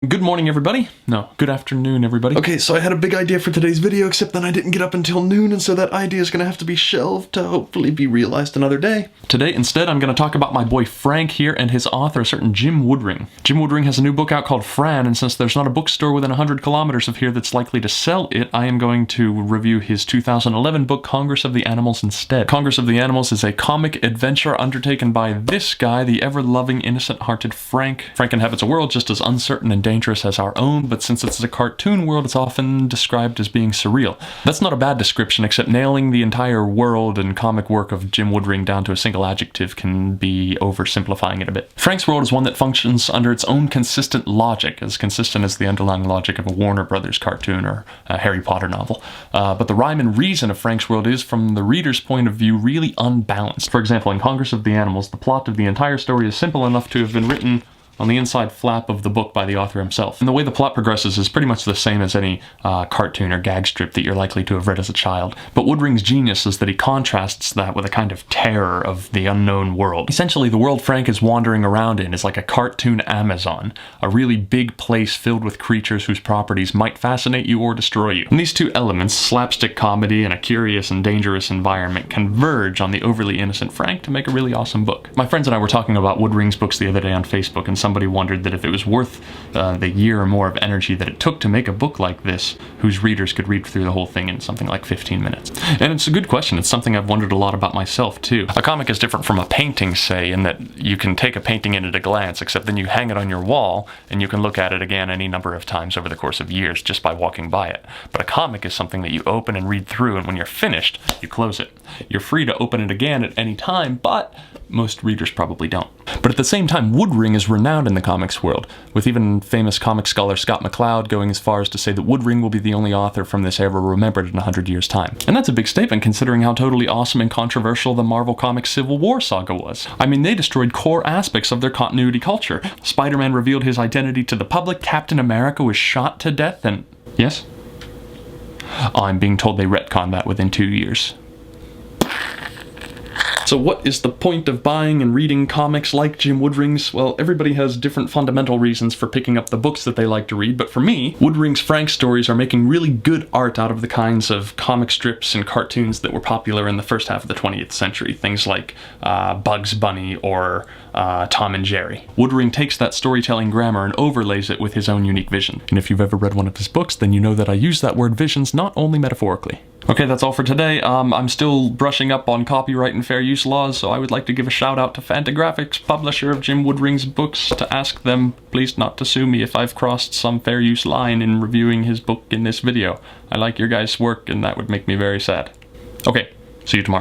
Good morning, everybody. No, good afternoon, everybody. Okay, so I had a big idea for today's video, except then I didn't get up until noon, and so that idea is gonna have to be shelved to hopefully be realized another day. Today, instead, I'm gonna talk about my boy Frank here and his author, a certain Jim Woodring. Jim Woodring has a new book out called Fran, and since there's not a bookstore within 100 kilometers of here that's likely to sell it, I am going to review his 2011 book, Congress of the Animals, instead. Congress of the Animals is a comic adventure undertaken by this guy, the ever-loving, innocent-hearted Frank. Frank inhabits a world just as uncertain and dangerous as our own, but since it's a cartoon world, it's often described as being surreal. That's not a bad description, except nailing the entire world and comic work of Jim Woodring down to a single adjective can be oversimplifying it a bit. Frank's world is one that functions under its own consistent logic, as consistent as the underlying logic of a Warner Brothers cartoon or a Harry Potter novel. But the rhyme and reason of Frank's world is, from the reader's point of view, really unbalanced. For example, in Congress of the Animals, the plot of the entire story is simple enough to have been written on the inside flap of the book by the author himself. And the way the plot progresses is pretty much the same as any cartoon or gag strip that you're likely to have read as a child. But Woodring's genius is that he contrasts that with a kind of terror of the unknown world. Essentially, the world Frank is wandering around in is like a cartoon Amazon, a really big place filled with creatures whose properties might fascinate you or destroy you. And these two elements, slapstick comedy and a curious and dangerous environment, converge on the overly innocent Frank to make a really awesome book. My friends and I were talking about Woodring's books the other day on Facebook, and somebody wondered that if it was worth the year or more of energy that it took to make a book like this, whose readers could read through the whole thing in something like 15 minutes. And it's a good question. It's something I've wondered a lot about myself, too. A comic is different from a painting, say, in that you can take a painting in at a glance, except then you hang it on your wall, and you can look at it again any number of times over the course of years just by walking by it. But a comic is something that you open and read through, and when you're finished, you close it. You're free to open it again at any time, but most readers probably don't. But at the same time, Woodring is renowned in the comics world, with even famous comic scholar Scott McCloud going as far as to say that Woodring will be the only author from this era remembered in 100 years' time. And that's a big statement considering how totally awesome and controversial the Marvel Comics Civil War saga was. I mean, they destroyed core aspects of their continuity culture. Spider-Man revealed his identity to the public, Captain America was shot to death, and... Yes? I'm being told they retconned that within 2 years. So what is the point of buying and reading comics like Jim Woodring's? Well, everybody has different fundamental reasons for picking up the books that they like to read, but for me, Woodring's Frank stories are making really good art out of the kinds of comic strips and cartoons that were popular in the first half of the 20th century. Things like Bugs Bunny or Tom and Jerry. Woodring takes that storytelling grammar and overlays it with his own unique vision. And if you've ever read one of his books, then you know that I use that word visions not only metaphorically. Okay, that's all for today. I'm still brushing up on copyright and fair use laws, so I would like to give a shout out to Fantagraphics, publisher of Jim Woodring's books, to ask them please not to sue me if I've crossed some fair use line in reviewing his book in this video. I like your guys' work, and that would make me very sad. Okay, see you tomorrow.